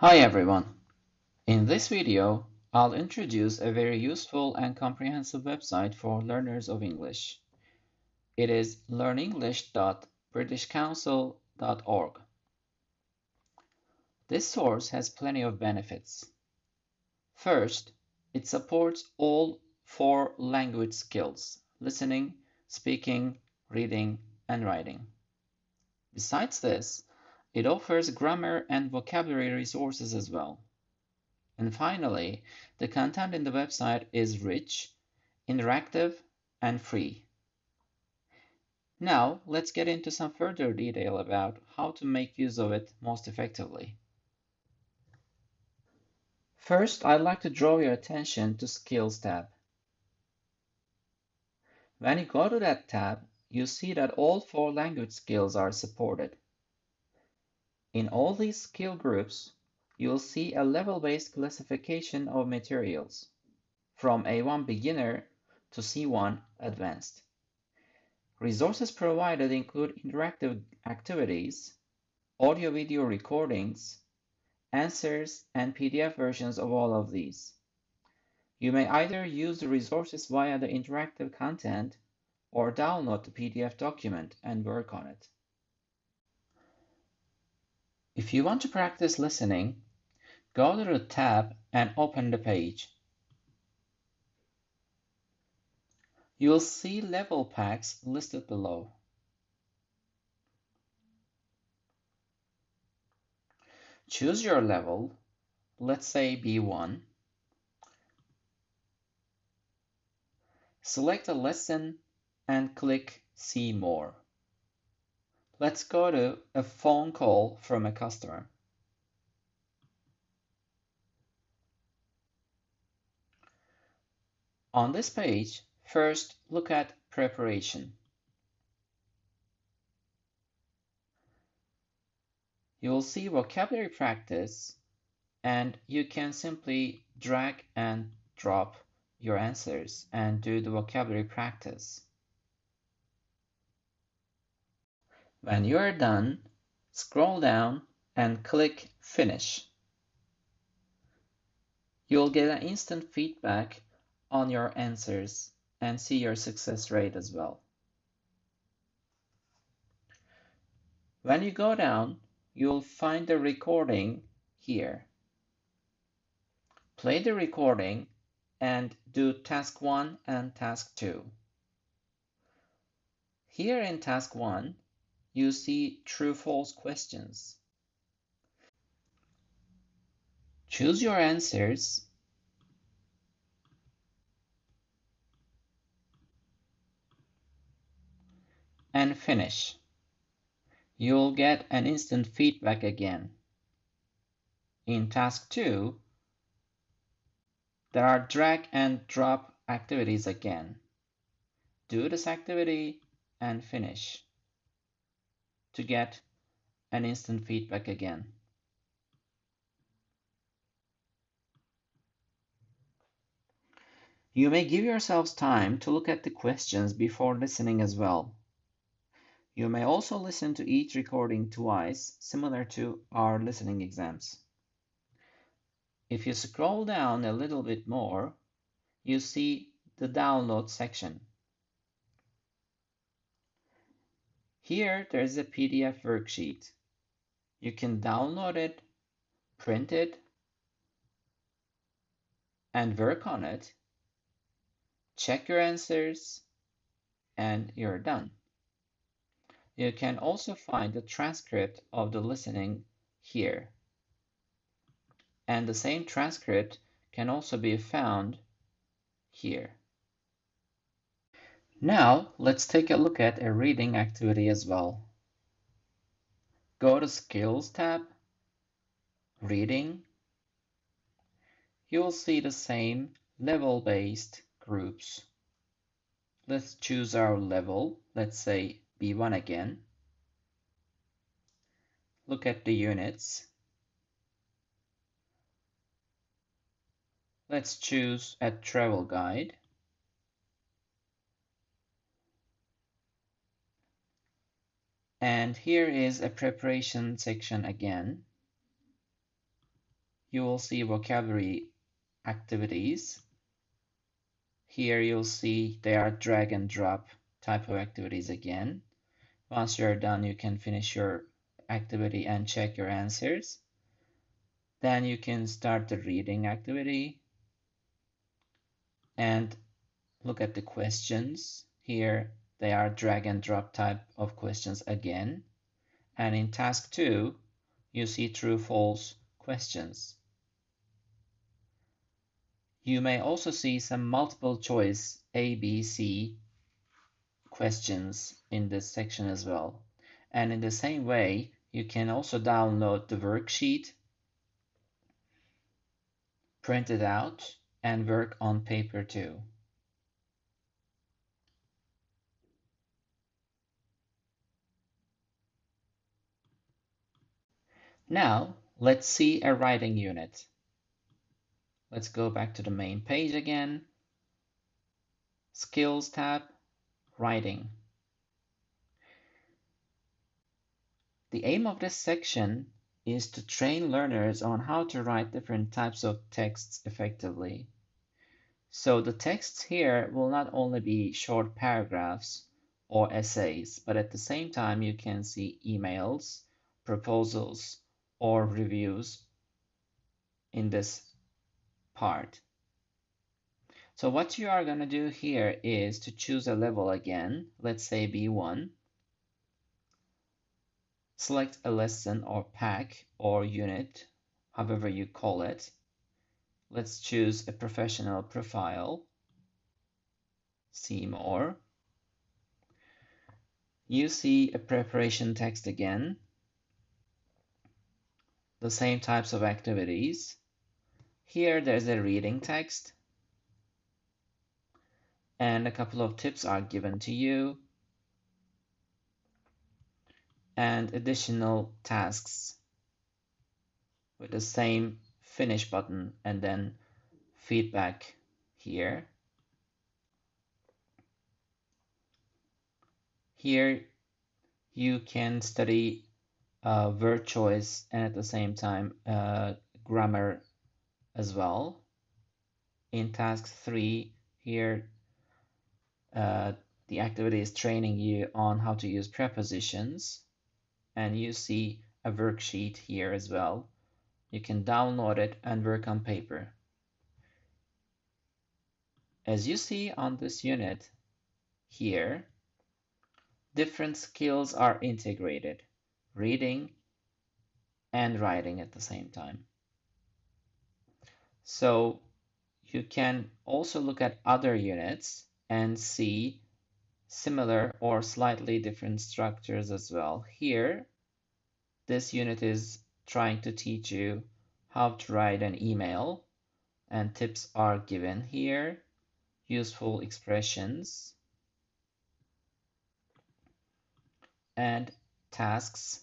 Hi everyone! In this video, I'll introduce a very useful and comprehensive website for learners of English. It is learnenglish.britishcouncil.org. This source has plenty of benefits. First, it supports all 4 language skills: listening, speaking, reading, and writing. Besides this, it offers grammar and vocabulary resources as well. And finally, the content in the website is rich, interactive, and free. Now, let's get into some further detail about how to make use of it most effectively. First, I'd like to draw your attention to Skills tab. When you go to that tab, you see that all 4 language skills are supported. In all these skill groups, you'll see a level-based classification of materials, from A1 Beginner to C1 Advanced. Resources provided include interactive activities, audio-video recordings, answers, and PDF versions of all of these. You may either use the resources via the interactive content or download the PDF document and work on it. If you want to practice listening, go to the tab and open the page. You will see level packs listed below. Choose your level, let's say B1. Select a lesson and click See More. Let's go to a phone call from a customer. On this page, first look at Preparation. You will see vocabulary practice, and you can simply drag and drop your answers and do the vocabulary practice. When you are done, scroll down and click Finish. You'll get an instant feedback on your answers and see your success rate as well. When you go down, you'll find the recording here. Play the recording and do task 1 and task 2. Here in task 1, you see true-false questions. Choose your answers and finish. You'll get an instant feedback again. In task 2, there are drag and drop activities again. Do this activity and finish to get an instant feedback again. You may give yourselves time to look at the questions before listening as well. You may also listen to each recording twice, similar to our listening exams. If you scroll down a little bit more, you see the download section. Here, there is a PDF worksheet. You can download it, print it, and work on it. Check your answers, and you're done. You can also find the transcript of the listening here. And the same transcript can also be found here. Now, let's take a look at a reading activity as well. Go to Skills tab, Reading. You'll see the same level-based groups. Let's choose our level, let's say B1 again. Look at the units. Let's choose a travel guide. And here is a preparation section again. you will see vocabulary activities. Here you'll see they are drag and drop type of activities again. Once you're done, you can finish your activity and check your answers. Then you can start the reading activity and look at the questions. Here they are drag and drop type of questions again. And in task 2, you see true false questions. You may also see some multiple choice A, B, C questions in this section as well. And in the same way, you can also download the worksheet, print it out, and work on paper too. Now, let's see a writing unit. Let's go back to the main page again. Skills tab, writing. The aim of this section is to train learners on how to write different types of texts effectively. So the texts here will not only be short paragraphs or essays, but at the same time you can see emails, proposals, or reviews in this part. So what you are going to do here is to choose a level again, let's say B1. Select a lesson or pack or unit, however you call it. Let's choose a professional profile. See more. You see a preparation text again. The same types of activities. Here there's a reading text. And a couple of tips are given to you. And additional tasks with the same finish button and then feedback here. Here you can study word choice and at the same time grammar as well. In task 3 here the activity is training you on how to use prepositions, and you see a worksheet here as well. You can download it and work on paper. As you see on this unit here, different skills are integrated, reading and writing at the same time. So you can also look at other units and see similar or slightly different structures as well. Here, this unit is trying to teach you how to write an email, and tips are given here, useful expressions, and tasks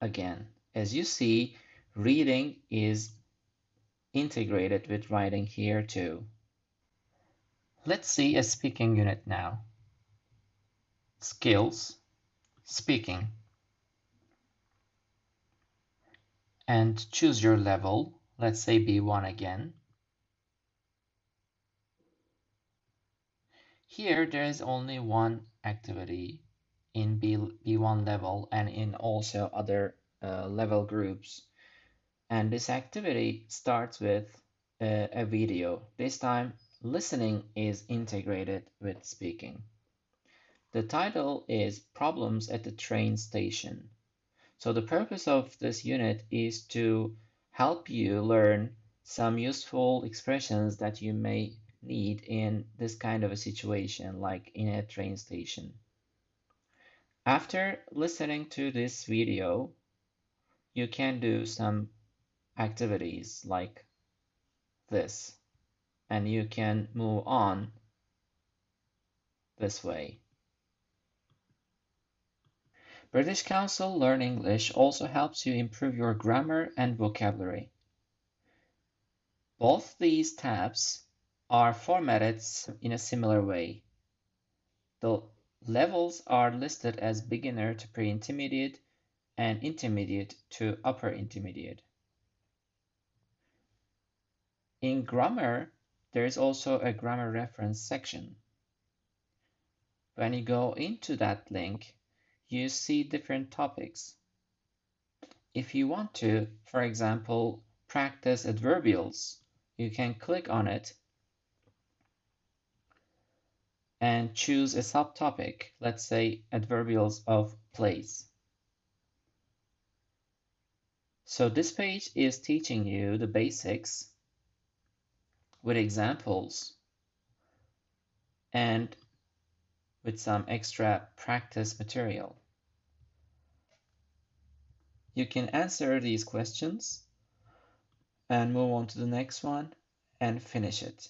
again. As you see, reading is integrated with writing here too. Let's see a speaking unit now. Skills, speaking. And choose your level, let's say B1 again. Here there is only one activity in B1 level and in also other level groups. And this activity starts with a video. This time listening is integrated with speaking. The title is Problems at the Train Station. So the purpose of this unit is to help you learn some useful expressions that you may need in this kind of a situation, like in a train station. After listening to this video, you can do some activities like this, and you can move on this way. British Council Learn English also helps you improve your grammar and vocabulary. Both these tabs are formatted in a similar way. The levels are listed as beginner to pre-intermediate and intermediate to upper intermediate. In grammar, there is also a grammar reference section. When you go into that link, you see different topics. If you want to, for example, practice adverbials, you can click on it and choose a subtopic, let's say adverbials of place. So this page is teaching you the basics with examples and with some extra practice material. You can answer these questions and move on to the next one and finish it.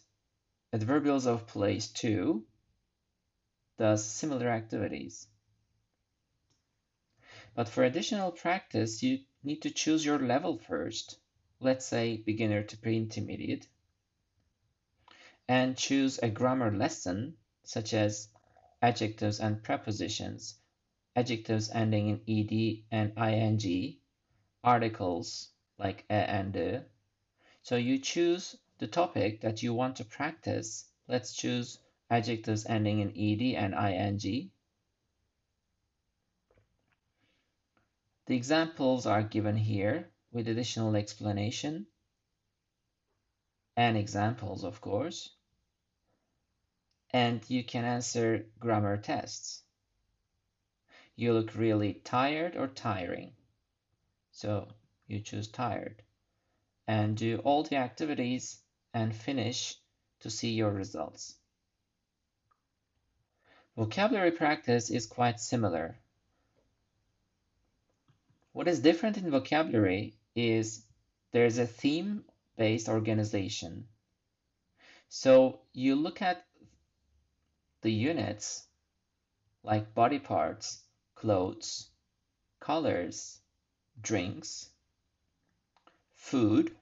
Adverbials of place 2 does similar activities. But for additional practice, you need to choose your level first. Let's say beginner to pre-intermediate. And choose a grammar lesson, such as adjectives and prepositions, adjectives ending in ed and ing, articles like a and de. So you choose the topic that you want to practice. Let's choose adjectives ending in ed and ing. The examples are given here with additional explanation and examples, of course. And you can answer grammar tests. You look really tired or tiring. So you choose tired. And do all the activities and finish to see your results. Vocabulary practice is quite similar. What is different in vocabulary is there's a theme-based organization. So you look at the units like body parts, clothes, colors, drinks, food.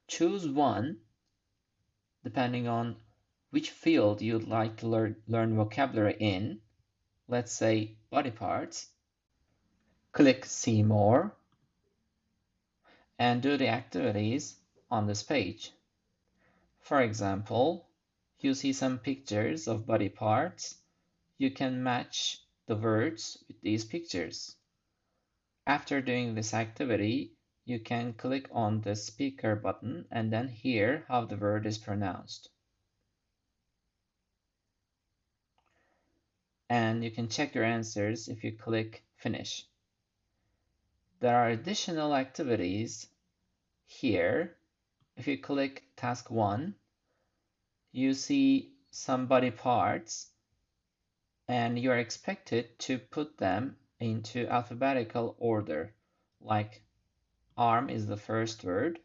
Choose one depending on which field you'd like to learn vocabulary in. Let's say body parts. Click See More and do the activities on this page. For example, you see some pictures of body parts. You can match the words with these pictures. After doing this activity, you can click on the speaker button and then hear how the word is pronounced. And you can check your answers if you click Finish. There are additional activities here. If you click Task 1, you see some body parts and you are expected to put them into alphabetical order, like arm is the first word.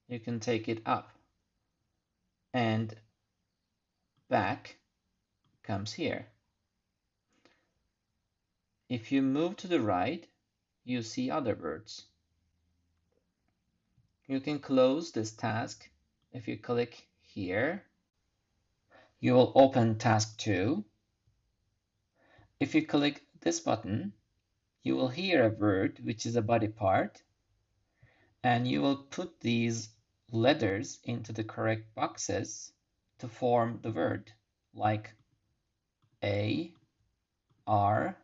You can take it up and back comes here. If you move to the right, you see other words. You can close this task if you click here. You will open task 2. If you click this button, you will hear a word which is a body part, and you will put these letters into the correct boxes to form the word, like A, R,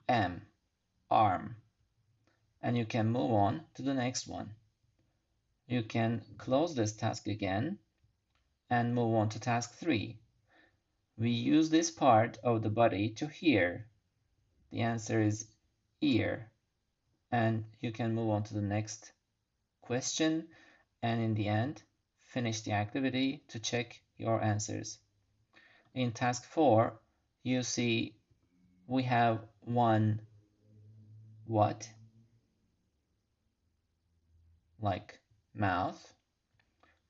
M, arm. And you can move on to the next one. You can close this task again and move on to task 3. We use this part of the body to hear. The answer is ear. And you can move on to the next question and in the end finish the activity to check your answers. In task 4, you see we have one what, like mouth.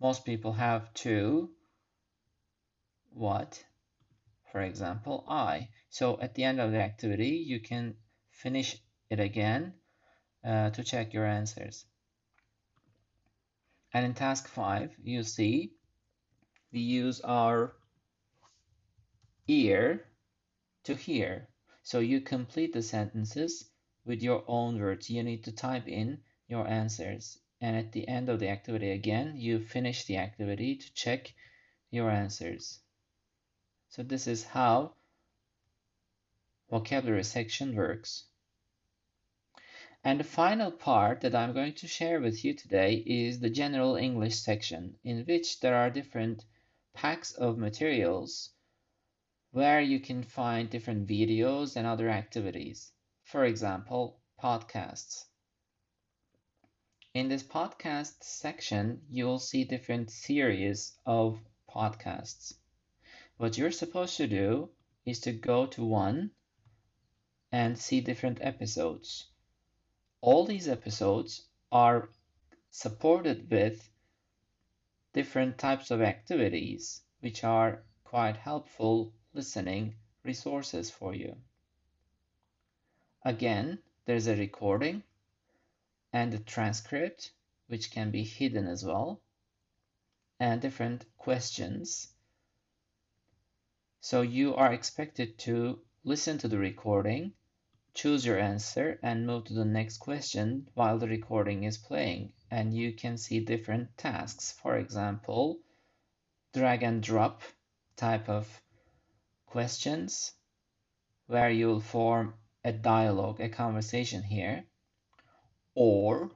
Most people have 2 what, for example, eye. So at the end of the activity, you can finish it again to check your answers. And in task 5, you see we use our ear to hear. So you complete the sentences with your own words. You need to type in your answers. And at the end of the activity again, you finish the activity to check your answers. So this is how vocabulary section works. And the final part that I'm going to share with you today is the general English section, in which there are different packs of materials where you can find different videos and other activities. For example, podcasts. In this podcast section, you'll see different series of podcasts. What you're supposed to do is to go to one and see different episodes. All these episodes are supported with different types of activities, which are quite helpful listening resources for you. Again, there's a recording and a transcript, which can be hidden as well, and different questions. So you are expected to listen to the recording, choose your answer, and move to the next question while the recording is playing. And you can see different tasks. For example, drag and drop type of questions where you'll form a dialogue, a conversation here, or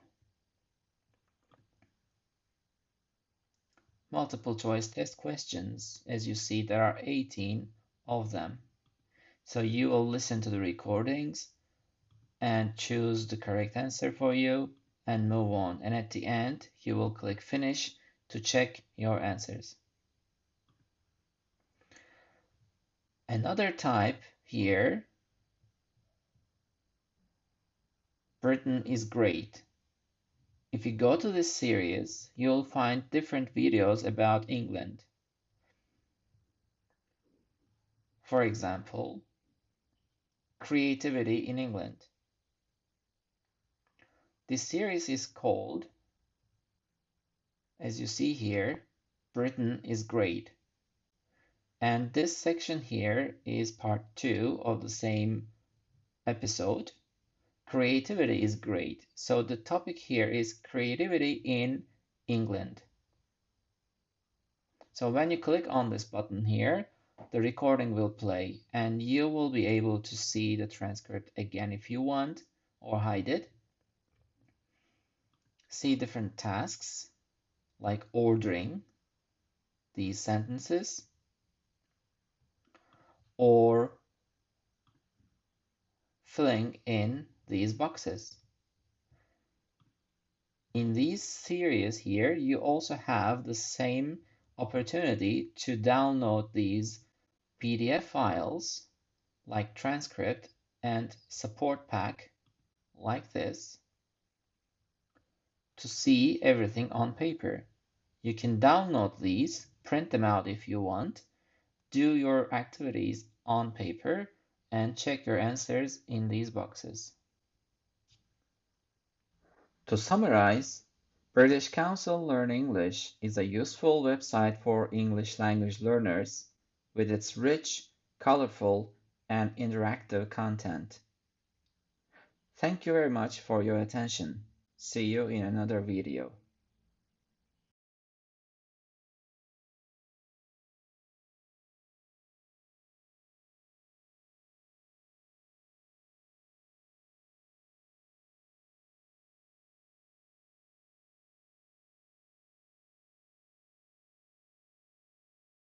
multiple choice test questions. As you see, there are 18 of them. So you will listen to the recordings and choose the correct answer for you and move on. And at the end, you will click finish to check your answers. Another type here, Britain is great. If you go to this series, you'll find different videos about England. For example, creativity in England. This series is called, as you see here, Britain is great. And this section here is part 2 of the same episode. Creativity is great. So the topic here is creativity in England. So when you click on this button here, the recording will play and you will be able to see the transcript again if you want, or hide it. See different tasks like ordering these sentences or filling in these boxes. In these series here, you also have the same opportunity to download these PDF files like transcript and support pack like this to see everything on paper. You can download these, print them out if you want, do your activities on paper, and check your answers in these boxes. To summarize, British Council Learn English is a useful website for English language learners with its rich, colorful, and interactive content. Thank you very much for your attention. See you in another video.